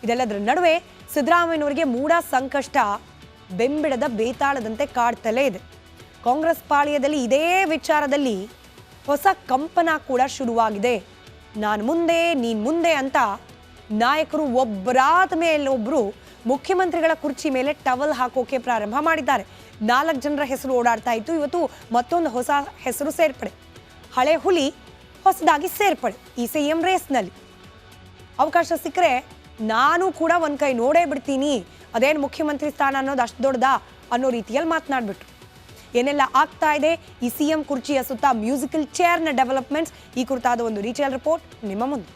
ಇದೆಲ್ಲದರ ನಡುವೆ ಸಿದ್ದರಾಮಯ್ಯನವರಿಗೆ ಮೂಡ ಸಂಕಷ್ಟ ಬೆಂಬಿಡದ ಬೇತಾಳದಂತೆ ಕಾಡ್ತಲೇ ಇದೆ. ಕಾಂಗ್ರೆಸ್ ಪಾಳ್ಯದಲ್ಲಿ ಇದೇ ವಿಚಾರದಲ್ಲಿ ಹೊಸ ಕಂಪನ ಕೂಡ ಶುರುವಾಗಿದೆ. ನಾನು ಮುಂದೆ ನೀನ್ ಮುಂದೆ ಅಂತ ನಾಯಕರು ಒಬ್ಬರಾದ ಮೇಲೆ ಒಬ್ರು ಮುಖ್ಯಮಂತ್ರಿಗಳ ಕುರ್ಚಿ ಮೇಲೆ ಟವಲ್ ಹಾಕೋಕೆ ಪ್ರಾರಂಭ ಮಾಡಿದ್ದಾರೆ. 4 ಜನರ ಹೆಸರು ಓಡಾಡ್ತಾ ಇತ್ತು. ಇವತ್ತು ಮತ್ತೊಂದು ಹೊಸ ಹೆಸರು ಸೇರ್ಪಡೆ. ಹಳೆ ಹುಲಿ ಹೊಸದಾಗಿ ಸೇರ್ಪಡೆ. ಈ ಸಿಎಂ ರೇಸ್ನಲ್ಲಿ ಅವಕಾಶ ಸಿಕ್ಕರೆ ನಾನು ಕೂಡ ಒಂದ್ ಕೈ ನೋಡೇ ಬಿಡ್ತೀನಿ, ಅದೇನು ಮುಖ್ಯಮಂತ್ರಿ ಸ್ಥಾನ ಅನ್ನೋದು ಅಷ್ಟು ದೊಡ್ಡದಾ ಅನ್ನೋ ರೀತಿಯಲ್ಲಿ ಮಾತನಾಡ್ಬಿಟ್ರು. ಏನೆಲ್ಲ ಆಗ್ತಾ ಇದೆ ಈ ಸಿಎಂ ಕುರ್ಚಿಯ ಸುತ್ತ ಮ್ಯೂಸಿಕಲ್ ಚೇರ್ನ ಡೆವಲಪ್ಮೆಂಟ್ಸ್, ಈ ಕುರಿತಾದ ಒಂದು ಡೀಟೇಲ್ ರಿಪೋರ್ಟ್ ನಿಮ್ಮ ಮುಂದೆ.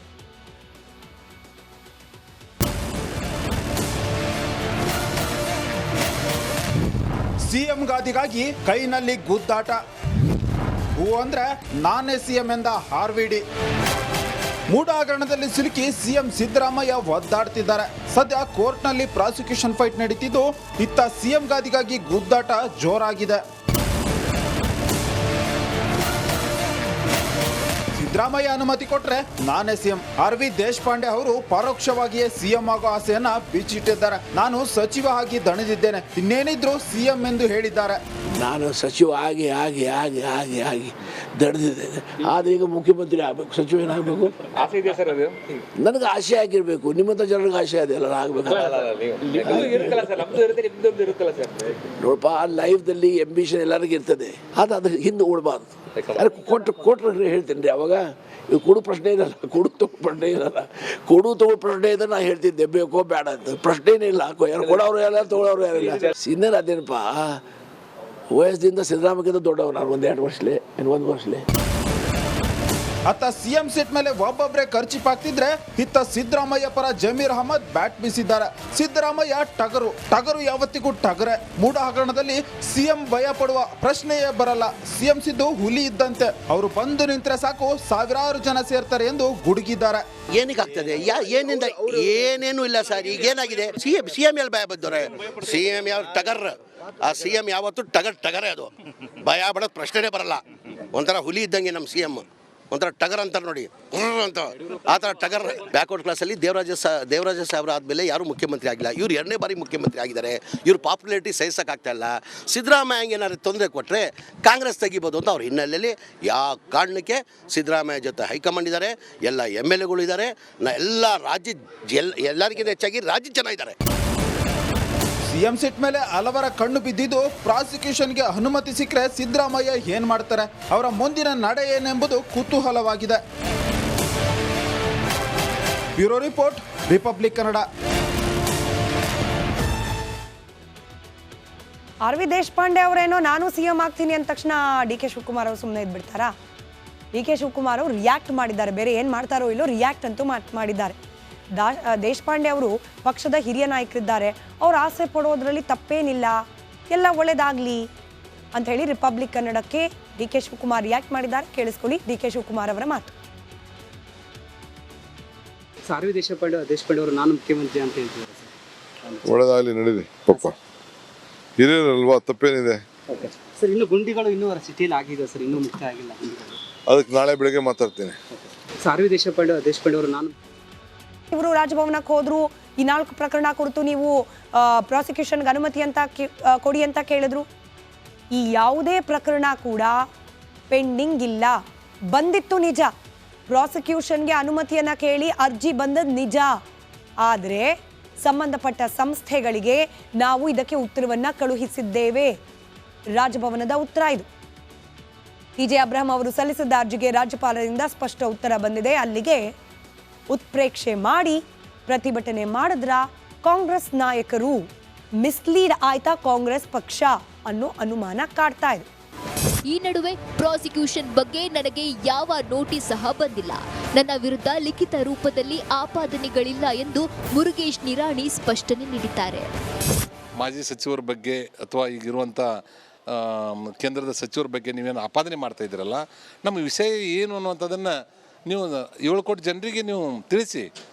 ಸಿಎಂ ಗಾದಿಗಾಗಿ ಕೈನಲ್ಲಿ ಗುದ್ದಾಟ. ಹೂ ಅಂದ್ರೆ ನಾನೇ ಸಿಎಂ ಎಂದ ಆರ್ವಿಡಿ. ಮೂಡ ಹಗರಣದಲ್ಲಿ ಸಿಲುಕಿ ಸಿಎಂ ಸಿದ್ದರಾಮಯ್ಯ ಒದ್ದಾಡ್ತಿದ್ದಾರೆ. ಸದ್ಯ ಕೋರ್ಟ್ನಲ್ಲಿ ಪ್ರಾಸಿಕ್ಯೂಷನ್ ಫೈಟ್ ನಡೀತಿದ್ದು, ಇತ್ತ ಸಿಎಂ ಗಾದಿಗಾಗಿ ಗುದ್ದಾಟ ಜೋರಾಗಿದೆ. ಸಿದ್ದರಾಮಯ್ಯ ಅನುಮತಿ ಕೊಟ್ರೆ ನಾನೇ ಸಿಎಂ. ಆರ್.ವಿ. ದೇಶಪಾಂಡೆ ಅವರು ಪರೋಕ್ಷವಾಗಿಯೇ ಸಿಎಂ ಆಗೋ ಆಸೆಯನ್ನ ಬಿಚ್ಚಿಟ್ಟಿದ್ದಾರೆ. ನಾನು ಸಚಿವ ಆಗಿ ದಣಿದಿದ್ದೇನೆ, ಇನ್ನೇನಿದ್ರು ಸಿಎಂ ಎಂದು ಹೇಳಿದ್ದಾರೆ. ನಾನು ಸಚಿವ ಆಗಿ ಆಗಿ ಆಗಿ ಆಗಿ ಆಗಿ ದಣಿದಿದ್ದೇನೆ, ಆದ್ರೆ ಈಗ ಮುಖ್ಯಮಂತ್ರಿ ಆಗ್ಬೇಕು, ಸಚಿವ ಏನಾಗಬೇಕು ಆಸೆ ಇದೆಯಾ ಸರ್? ಅದು ನನಗೆ ಆಸೆ ಆಗಿರ್ಬೇಕು, ನಿಮ್ಮಂತ ಜನರಿಗೆ ಆಸೆ ಅದೆಲ್ಲ ಆಗ್ಬೇಕು. ನೋಡಪ್ಪ, ಲೈಫ್ದಲ್ಲಿ ಎಂಬಿಷನ್ ಎಲ್ಲರಿಗೂ ಇರ್ತದೆ, ಅದು ಹಿಂದೆ ಓಡಬಾರ್ದು. ಕೊಟ್ಟರೆ ಹೇಳ್ತೇನೆ ರೀ. ಅವಾಗ ಇದು ಕೊಡು ಪ್ರಶ್ನೆ ಇರಲ್ಲ, ಕೊಡು ತಗೋ ಪ್ರಶ್ನೆ ಇರಲ್ಲ. ಕೊಡು ತಗೋ ಪ್ರಶ್ನೆ ಇದ್ರೆ ನಾ ಹೇಳ್ತಿದ್ದೆ ಬೇಕೋ ಬೇಡ ಅಂತ. ಪ್ರಶ್ನೆನೇ ಇಲ್ಲ, ಯಾರು ಕೊಡೋರು ಯಾರು ತಗೊಳ್ಳೋರು ಯಾರಿಲ್ಲ. ಸಿನ್ನರ್ ಅದೇನಪ್ಪ, ವಯಸ್ಸಿನಿಂದ ಸಿದ್ದರಾಮಯ್ಯಕ್ಕಿಂತ ದೊಡ್ಡವ ನಾನು, 1-2 ವರ್ಷಲೇ, 1 ವರ್ಷಲೇ. ಅತ್ತ ಸಿಎಂ ಸೀಟ್ ಮೇಲೆ ಒಬ್ಬೊಬ್ಬರೇ ಖರ್ಚಿಪಾಗ್ತಿದ್ರೆ, ಇತ್ತ ಸಿದ್ದರಾಮಯ್ಯ ಪರ ಜಮೀರ್ ಅಹಮದ್ ಬ್ಯಾಟ್ ಬೀಸಿದ್ದಾರೆ. ಸಿದ್ದರಾಮಯ್ಯ ಟಗರು ಯಾವತ್ತಿಗೂ ಟಗರೆ. ಮೂಡ ಹಗರಣದಲ್ಲಿ ಸಿಎಂ ಭಯ ಪಡುವ ಪ್ರಶ್ನೆಯೇ ಬರಲ್ಲ. ಸಿಎಂ ಸಿದ್ದು ಹುಲಿ ಇದ್ದಂತೆ, ಅವರು ಬಂದು ನಿಂತರೆ ಸಾಕು ಸಾವಿರಾರು ಜನ ಸೇರ್ತಾರೆ ಎಂದು ಗುಡುಗಿದ್ದಾರೆ. ಏನಕ್ಕೆ ಆಗ್ತದೆ? ಏನಿಂದ ಏನೇನು ಇಲ್ಲ ಸರ್. ಈಗ ಏನಾಗಿದೆ, ಸಿಎಂ ಎಲ್ಲಿ ಭಯ ಬಂದವ್ರೆ? ಸಿಎಂ ಯಾವ ಟಗರ್, ಆ ಸಿಎಂ ಯಾವತ್ತು ಟಗರೇ. ಅದು ಭಯ ಬಡೋದು ಪ್ರಶ್ನೆನೇ ಬರಲ್ಲ. ಒಂಥರ ಹುಲಿ ಇದ್ದಂಗೆ ನಮ್ಮ ಸಿಎಂ, ಒಂಥರ ಟಗರ್ ಅಂತಾರೆ ನೋಡಿ ಅಂತ, ಆ ಥರ ಟಗರ್. ಬ್ಯಾಕ್ವರ್ಡ್ ಕ್ಲಾಸಲ್ಲಿ ದೇವರಾಜ ಸಾಹೇಬ್ರ ಆದಮೇಲೆ ಯಾರೂ ಮುಖ್ಯಮಂತ್ರಿ ಆಗಿಲ್ಲ. ಇವ್ರು 2ನೇ ಬಾರಿ ಮುಖ್ಯಮಂತ್ರಿ ಆಗಿದ್ದಾರೆ. ಇವ್ರ ಪಾಪ್ಯುಲಾರಿಟಿ ಸಹಿಸೋಕ್ಕಾಗ್ತಾ ಇಲ್ಲ. ಸಿದ್ದರಾಮಯ್ಯಂಗೆ ಏನಾದ್ರು ತೊಂದರೆ ಕೊಟ್ಟರೆ ಕಾಂಗ್ರೆಸ್ ತೆಗಿಬೋದು ಅಂತ ಅವ್ರ ಹಿನ್ನೆಲೆಯಲ್ಲಿ ಯಾವ ಕಾರಣಕ್ಕೆ ಸಿದ್ದರಾಮಯ್ಯ ಜೊತೆ ಹೈಕಮಾಂಡ್ ಇದ್ದಾರೆ, ಎಲ್ಲ MLAಗಳು ಇದ್ದಾರೆ, ಎಲ್ಲ ರಾಜ್ಯ ಎಲ್ಲರಿಗಿಂತ ಹೆಚ್ಚಾಗಿ ರಾಜ್ಯ ಜನ ಇದ್ದಾರೆ. ಸಿಎಂ ಸೀಟ್ ಮೇಲೆ ಹಲವರ ಕಣ್ಣು ಬಿದ್ದಿದ್ದು, ಪ್ರಾಸಿಕ್ಯೂಷನ್ಗೆ ಅನುಮತಿ ಸಿಕ್ಕರೆ ಸಿದ್ದರಾಮಯ್ಯ ಏನ್ ಮಾಡ್ತಾರೆ, ಅವರ ಮುಂದಿನ ನಡೆ ಏನೆಂಬುದು ಕುತೂಹಲವಾಗಿದೆ. Bureau report, Republic Kannada. R V. Deshpande ಅವರೇನೋ ನಾನು ಸಿಎಂ ಆಗ್ತೀನಿ ಅಂದ ತಕ್ಷಣ ಡಿ.ಕೆ. ಶಿವಕುಮಾರ್ ಅವರು ಸುಮ್ಮನೆ ಇದ್ಬಿಡ್ತಾರಾ? ಡಿ.ಕೆ. ಶಿವಕುಮಾರ್ ಅವರು ರಿಯಾಕ್ಟ್ ಮಾಡಿದ್ದಾರೆ. ಬೇರೆ ಏನು ಮಾಡ್ತಾರೋ ಇಲ್ಲೋ ರಿಯಾಕ್ಟ್ ಅಂತೂ ಮಾಡಿದ್ದಾರೆ. ದೇಶಪಾಂಡೆ ಅವರು ಪಕ್ಷದ ಹಿರಿಯ ನಾಯಕರಿದ್ದಾರೆ, ಅವ್ರು ಆಸೆ ಪಡೋದ್ರಲ್ಲಿ ತಪ್ಪೇನಿಲ್ಲ, ಎಲ್ಲ ಒಳ್ಳೇದಾಗ್ಲಿ ಅಂತ ಹೇಳಿ ರಿಪಬ್ಲಿಕ್ ಕನ್ನಡಕ್ಕೆ ಡಿ.ಕೆ. ಶಿವಕುಮಾರ್ ರಿಯಾಕ್ಟ್ ಮಾಡಿದ್ದಾರೆ. ಕೇಳಿಸ್ಕೊಳ್ಳಿ ಡಿ.ಕೆ. ಶಿವಕುಮಾರ್ ಅವರ ಮಾತು. ಆರ್.ವಿ. ದೇಶಪಾಂಡೆ ಅವರು ನಾನು ಮುಖ್ಯಮಂತ್ರಿ ಅಂತ ಹೇಳ್ತಿದ್ದಾರೆ. ಒಳ್ಳೇದಾಗಲಿ, ನಡೀಲಿ ಪಾಪ, ಹಿರಿಯರಲ್ವಾ, ತಪ್ಪೇನಿದೆ ಸರ್. ಇನ್ನು ಗುಂಡಿಗಳು ಇನ್ನೂ ಸಿಟಿಯಲ್ಲಿ ಆಗಿದೆ ಸರ್, ಇನ್ನೂ ಮುಕ್ತ ಆಗಿಲ್ಲ. ಅದಕ್ಕೆ ನಾಳೆ ಬೆಳಗ್ಗೆ ಮಾತಾಡ್ತೀನಿ. ಆರ್.ವಿ. ದೇಶಪಾಂಡೆ ಅವರು ನಾನು ಇವರು ರಾಜಭವನಕ್ಕೆ ಹೋದ್ರು, ಈ 4 ಪ್ರಕರಣ ಕುರಿತು ನೀವು ಪ್ರಾಸಿಕ್ಯೂಷನ್ಗೆ ಅನುಮತಿ ಅಂತ ಕೊಡಿ ಅಂತ ಕೇಳಿದ್ರು. ಈ ಯಾವುದೇ ಪ್ರಕರಣ ಕೂಡ ಪೆಂಡಿಂಗ್ ಇಲ್ಲ. ಬಂದಿತ್ತು ನಿಜ, ಪ್ರಾಸಿಕ್ಯೂಷನ್ಗೆ ಅನುಮತಿಯನ್ನ ಕೇಳಿ ಅರ್ಜಿ ಬಂದದ್ದು ನಿಜ. ಆದರೆ ಸಂಬಂಧಪಟ್ಟ ಸಂಸ್ಥೆಗಳಿಗೆ ನಾವು ಇದಕ್ಕೆ ಉತ್ತರವನ್ನ ಕಳುಹಿಸಿದ್ದೇವೆ. ರಾಜಭವನದ ಉತ್ತರ ಇದು. ಟಿ.ಜೆ. ಅಬ್ರಹಂ ಅವರು ಸಲ್ಲಿಸಿದ್ದ ಅರ್ಜಿಗೆ ರಾಜ್ಯಪಾಲರಿಂದ ಸ್ಪಷ್ಟ ಉತ್ತರ ಬಂದಿದೆ. ಅಲ್ಲಿಗೆ ಉತ್ಪ್ರೇಕ್ಷೆ ಮಾಡಿ ಪ್ರತಿಭಟನೆ ಮಾಡಿದ್ರ ಕಾಂಗ್ರೆಸ್ ನಾಯಕರು? ಮಿಸ್ಲೀಡ್ ಆಯ್ತಾ ಕಾಂಗ್ರೆಸ್ ಪಕ್ಷ ಅನ್ನೋ ಅನುಮಾನ ಕಾಡ್ತಾ ಇದೆ. ಈ ನಡುವೆ ಪ್ರಾಸಿಕ್ಯೂಷನ್ ಬಗ್ಗೆ ನನಗೆ ಯಾವ ನೋಟಿಸ್ ಸಹ ಬಂದಿಲ್ಲ, ನನ್ನ ವಿರುದ್ಧ ಲಿಖಿತ ರೂಪದಲ್ಲಿ ಆಪಾದನೆಗಳಿಲ್ಲ ಎಂದು ಮುರುಗೇಶ್ ನಿರಾಣಿ ಸ್ಪಷ್ಟನೆ ನೀಡಿದ್ದಾರೆ. ಮಾಜಿ ಸಚಿವರ ಬಗ್ಗೆ ಅಥವಾ ಈಗಿರುವಂಥ ಕೇಂದ್ರದ ಸಚಿವರ ಬಗ್ಗೆ ನೀವೇನು ಆಪಾದನೆ ಮಾಡ್ತಾ ಇದ್ದೀರಲ್ಲ, ನಮ್ಮ ವಿಷಯ ಏನು ಅನ್ನುವಂಥದ್ದನ್ನು ನೀವು 7 ಕೋಟಿ ಜನರಿಗೆ ನೀವು ತಿಳಿಸಿ.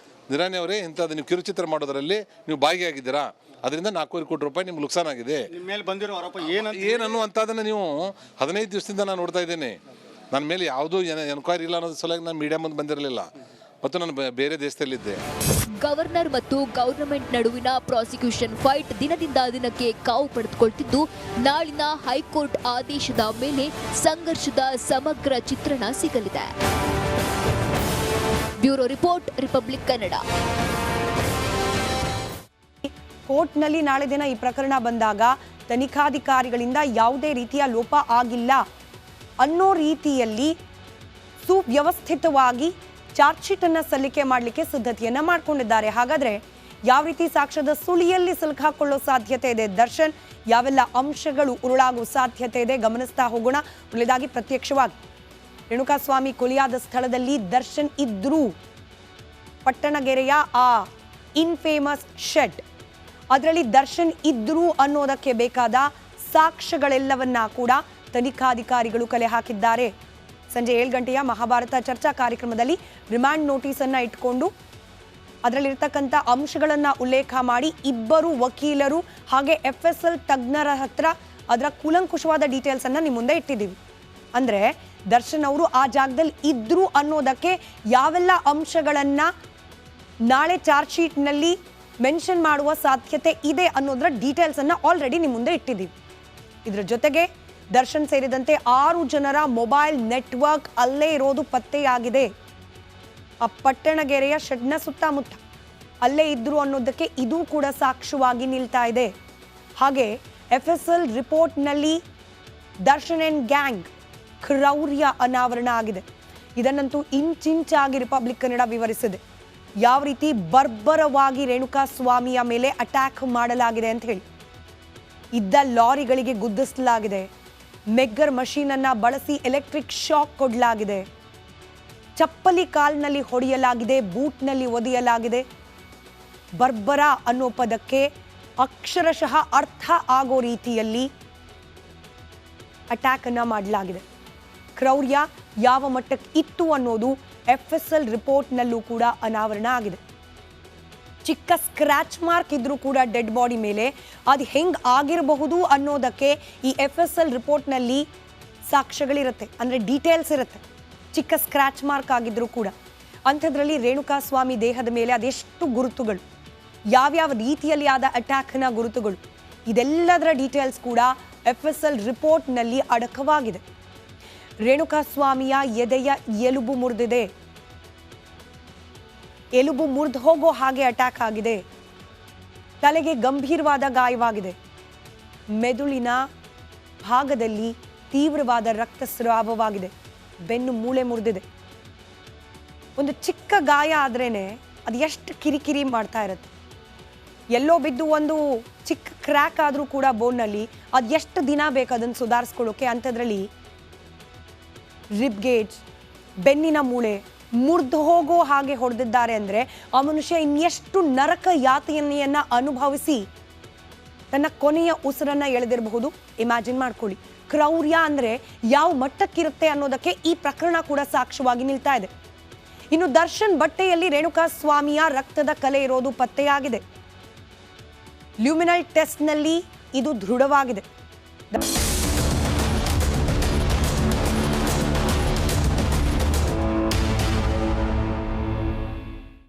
ನಿರಾಣಿ ಅವರೇ, ಇಂಥದ್ದು ನೀವು ಕಿರುಚಿತ್ರ ಮಾಡೋದರಲ್ಲಿ ನೀವು ಭಾಗಿಯಾಗಿದ್ದೀರಾ, ಅದರಿಂದ 4 ಕೋಟಿ ರೂಪಾಯಿ ನಿಮ್ಗೆ ನುಕ್ಸಾನ್ ಆಗಿದೆ ಏನನ್ನುವಂಥದ್ದನ್ನು ನೀವು 15 ದಿವಸದಿಂದ ನಾನು ನೋಡ್ತಾ ಇದ್ದೇನೆ. ನನ್ನ ಮೇಲೆ ಯಾವುದೂ ಎನ್ಕ್ವೈರಿ ಇಲ್ಲ ಅನ್ನೋದು ಸಲುವಾಗಿ ನಾನು ಮೀಡಿಯಾ ಮುಂದೆ ಬಂದಿರಲಿಲ್ಲ. ಮತ್ತು ನಾನು ಬೇರೆ ದೇಶದಲ್ಲಿದ್ದೆ. ಗವರ್ನರ್ ಮತ್ತು ಗವರ್ನಮೆಂಟ್ ನಡುವಿನ ಪ್ರಾಸಿಕ್ಯೂಷನ್ ಫೈಟ್ ದಿನದಿಂದ ದಿನಕ್ಕೆ ಕಾವು ಪಡೆದುಕೊಳ್ತಿದ್ದು, ನಾಳಿನ ಹೈಕೋರ್ಟ್ ಆದೇಶದ ಮೇಲೆ ಸಂಘರ್ಷದ ಸಮಗ್ರ ಚಿತ್ರಣ ಸಿಗಲಿದೆ. Bureau report, Republic Kannada. ಕೋರ್ಟ್ನಲ್ಲಿ ನಾಳೆ ದಿನ ಈ ಪ್ರಕರಣ ಬಂದಾಗ ತನಿಖಾಧಿಕಾರಿಗಳಿಂದ ಯಾವುದೇ ರೀತಿಯ ಲೋಪ ಆಗಿಲ್ಲ ಅನ್ನೋ ರೀತಿಯಲ್ಲಿ ಸುವ್ಯವಸ್ಥಿತವಾಗಿ ಚಾರ್ಜ್ ಶೀಟ್ ಅನ್ನ ಸಲ್ಲಿಕೆ ಮಾಡಲಿಕ್ಕೆ ಸಿದ್ಧತೆಯನ್ನ ಮಾಡಿಕೊಂಡಿದ್ದಾರೆ. ಹಾಗಾದ್ರೆ ಯಾವ ರೀತಿ ಸಾಕ್ಷ್ಯದ ಸುಳಿಯಲ್ಲಿ ಸಿಲುಕಾಕೊಳ್ಳೋ ಸಾಧ್ಯತೆ ಇದೆ, ದರ್ಶನ್ ಯಾವೆಲ್ಲ ಅಂಶಗಳು ಉರುಳಾಗುವ ಸಾಧ್ಯತೆ ಇದೆ ಗಮನಿಸ್ತಾ ಹೋಗೋಣ. ಉಳಿದಾಗಿ ಪ್ರತ್ಯಕ್ಷವಾಗಿ ರೇಣುಕಾಸ್ವಾಮಿ ಕೊಲೆಯಾದ ಸ್ಥಳದಲ್ಲಿ ದರ್ಶನ್ ಇದ್ರೂ ಪಟ್ಟಣಗೆರೆಯ ಆ ಇನ್ಫೇಮಸ್ ಶೆಡ್, ಅದರಲ್ಲಿ ದರ್ಶನ್ ಇದ್ರೂ ಅನ್ನೋದಕ್ಕೆ ಬೇಕಾದ ಸಾಕ್ಷ್ಯಗಳೆಲ್ಲವನ್ನ ಕೂಡ ತನಿಖಾಧಿಕಾರಿಗಳು ಕಲೆ ಹಾಕಿದ್ದಾರೆ. ಸಂಜೆ 7 ಗಂಟೆಯ ಮಹಾಭಾರತ ಚರ್ಚಾ ಕಾರ್ಯಕ್ರಮದಲ್ಲಿ ರಿಮಾಂಡ್ ನೋಟಿಸ್ ಅನ್ನ ಇಟ್ಕೊಂಡು ಅದರಲ್ಲಿರ್ತಕ್ಕಂಥ ಅಂಶಗಳನ್ನ ಉಲ್ಲೇಖ ಮಾಡಿ ಇಬ್ಬರು ವಕೀಲರು ಹಾಗೆ FSL ತಜ್ಞರ ಹತ್ರ ಅದರ ಕೂಲಂಕುಷವಾದ ಡೀಟೇಲ್ಸ್ ಅನ್ನ ನಿಮ್ಮ ಮುಂದೆ ಇಟ್ಟಿದ್ದೀವಿ. ಅಂದ್ರೆ ದರ್ಶನ್ ಅವರು ಆ ಜಾಗದಲ್ಲಿ ಇದ್ರು ಅನ್ನೋದಕ್ಕೆ ಯಾವೆಲ್ಲ ಅಂಶಗಳನ್ನ ನಾಳೆ ಚಾರ್ಜ್ ಶೀಟ್ನಲ್ಲಿ ಮೆನ್ಷನ್ ಮಾಡುವ ಸಾಧ್ಯತೆ ಇದೆ ಅನ್ನೋದರ ಡೀಟೇಲ್ಸ್ ಅನ್ನ ಆಲ್ರೆಡಿ ನಿಮ್ಮ ಮುಂದೆ ಇಟ್ಟಿದ್ದೀವಿ. ಇದರ ಜೊತೆಗೆ ದರ್ಶನ್ ಸೇರಿದಂತೆ 6 ಜನರ ಮೊಬೈಲ್ ನೆಟ್ವರ್ಕ್ ಅಲ್ಲೇ ಇರೋದು ಪತ್ತೆಯಾಗಿದೆ. ಆ ಪಟ್ಟಣಗೆರೆಯ ಶೆಡ್ನ ಸುತ್ತಮುತ್ತ ಅಲ್ಲೇ ಇದ್ರು ಅನ್ನೋದಕ್ಕೆ ಇದು ಕೂಡ ಸಾಕ್ಷ್ಯವಾಗಿ ನಿಲ್ತಾ ಇದೆ. ಹಾಗೆ FSL ರಿಪೋರ್ಟ್ನಲ್ಲಿ ದರ್ಶನ್ ಅಂಡ್ ಗ್ಯಾಂಗ್ ಕ್ರೌರ್ಯ ಅನಾವರಣ ಆಗಿದೆ. ಇದನ್ನಂತೂ ಇಂಚಿಂಚಾಗಿ ರಿಪಬ್ಲಿಕ್ ಕನ್ನಡ ವಿವರಿಸಿದೆ. ಯಾವ ರೀತಿ ಬರ್ಬರವಾಗಿ ರೇಣುಕಾಸ್ವಾಮಿಯ ಮೇಲೆ ಅಟ್ಯಾಕ್ ಮಾಡಲಾಗಿದೆ ಅಂತ ಹೇಳಿ. ಇದ್ದ ಲಾರಿಗಳಿಗೆ ಗುದ್ದಿಸಲಾಗಿದೆ, ಮೆಗ್ಗರ್ ಮಷೀನ್ ಅನ್ನ ಬಳಸಿ ಎಲೆಕ್ಟ್ರಿಕ್ ಶಾಕ್ ಕೊಡಲಾಗಿದೆ, ಚಪ್ಪಲಿ ಕಾಲ್ನಲ್ಲಿ ಹೊಡೆಯಲಾಗಿದೆ, ಬೂಟ್ನಲ್ಲಿ ಒದೆಯಲಾಗಿದೆ. ಬರ್ಬರ ಅನ್ನೋ ಪದಕ್ಕೆ ಅಕ್ಷರಶಃ ಅರ್ಥ ಆಗೋ ರೀತಿಯಲ್ಲಿ ಅಟ್ಯಾಕ್ ಅನ್ನ ಮಾಡಲಾಗಿದೆ. ಕ್ರೌರ್ಯ ಯಾವ ಮಟ್ಟಕ್ಕೆ ಇತ್ತು ಅನ್ನೋದು FSL ರಿಪೋರ್ಟ್ನಲ್ಲೂ ಕೂಡ ಅನಾವರಣ ಆಗಿದೆ. ಚಿಕ್ಕ ಸ್ಕ್ರಾಚ್ ಮಾರ್ಕ್ ಇದ್ರೂ ಕೂಡ ಡೆಡ್ ಬಾಡಿ ಮೇಲೆ ಅದು ಹೆಂಗ್ ಆಗಿರಬಹುದು ಅನ್ನೋದಕ್ಕೆ ಈ FSL ರಿಪೋರ್ಟ್ನಲ್ಲಿ ಸಾಕ್ಷ್ಯಗಳಿರುತ್ತೆ, ಅಂದರೆ ಡೀಟೇಲ್ಸ್ ಇರುತ್ತೆ. ಚಿಕ್ಕ ಸ್ಕ್ರಾಚ್ ಮಾರ್ಕ್ ಆಗಿದ್ರೂ ಕೂಡ ಅಂಥದ್ರಲ್ಲಿ ರೇಣುಕಾಸ್ವಾಮಿ ದೇಹದ ಮೇಲೆ ಅದೆಷ್ಟು ಗುರುತುಗಳು, ಯಾವ್ಯಾವ ರೀತಿಯಲ್ಲಿ ಆದ ಅಟ್ಯಾಕ್ನ ಗುರುತುಗಳು, ಇದೆಲ್ಲದರ ಡೀಟೇಲ್ಸ್ ಕೂಡ FSL ರಿಪೋರ್ಟ್ನಲ್ಲಿ ಅಡಕವಾಗಿದೆ. ರೇಣುಕಾಸ್ವಾಮಿಯ ಎದೆಯ ಎಲುಬು ಮುರಿದಿದೆ, ಎಲುಬು ಮುರಿದು ಹೋಗೋ ಹಾಗೆ ಅಟ್ಯಾಕ್ ಆಗಿದೆ, ತಲೆಗೆ ಗಂಭೀರವಾದ ಗಾಯವಾಗಿದೆ, ಮೆದುಳಿನ ಭಾಗದಲ್ಲಿ ತೀವ್ರವಾದ ರಕ್ತಸ್ರಾವವಾಗಿದೆ, ಬೆನ್ನು ಮೂಳೆ ಮುರಿದಿದೆ. ಒಂದು ಚಿಕ್ಕ ಗಾಯ ಆದ್ರೇನೆ ಅದು ಎಷ್ಟು ಕಿರಿಕಿರಿ ಮಾಡ್ತಾ ಇರುತ್ತೆ. ಎಲ್ಲೋ ಬಿದ್ದು ಒಂದು ಚಿಕ್ಕ ಕ್ರ್ಯಾಕ್ ಆದರೂ ಕೂಡ ಬೋನ್ನಲ್ಲಿ ಅದು ಎಷ್ಟು ದಿನ ಬೇಕು ಅದನ್ನು ಸುಧಾರಿಸ್ಕೊಳ್ಳೋಕೆ. ಅಂಥದ್ರಲ್ಲಿ ರಿಬ್ಗೇಜ್, ಬೆನ್ನಿನ ಮೂಳೆ ಮುರಿದು ಹೋಗೋ ಹಾಗೆ ಹೊಡೆದಿದ್ದಾರೆ ಅಂದರೆ ಆ ಮನುಷ್ಯ ಇನ್ನೆಷ್ಟು ನರಕ ಯಾತನೆಯನ್ನ ಅನುಭವಿಸಿ ತನ್ನ ಕೊನೆಯ ಉಸಿರನ್ನ ಎಳೆದಿರಬಹುದು. ಇಮ್ಯಾಜಿನ್ ಮಾಡ್ಕೊಳ್ಳಿ. ಕ್ರೌರ್ಯ ಅಂದರೆ ಯಾವ ಮಟ್ಟಕ್ಕಿರುತ್ತೆ ಅನ್ನೋದಕ್ಕೆ ಈ ಪ್ರಕರಣ ಕೂಡ ಸಾಕ್ಷ್ಯವಾಗಿ ನಿಲ್ತಾ ಇದೆ. ಇನ್ನು ದರ್ಶನ್ ಬಟ್ಟೆಯಲ್ಲಿ ರೇಣುಕಾಸ್ವಾಮಿಯ ರಕ್ತದ ಕಲೆ ಇರೋದು ಪತ್ತೆಯಾಗಿದೆ. ಲ್ಯೂಮಿನಲ್ ಟೆಸ್ಟ್ನಲ್ಲಿ ಇದು ದೃಢವಾಗಿದೆ.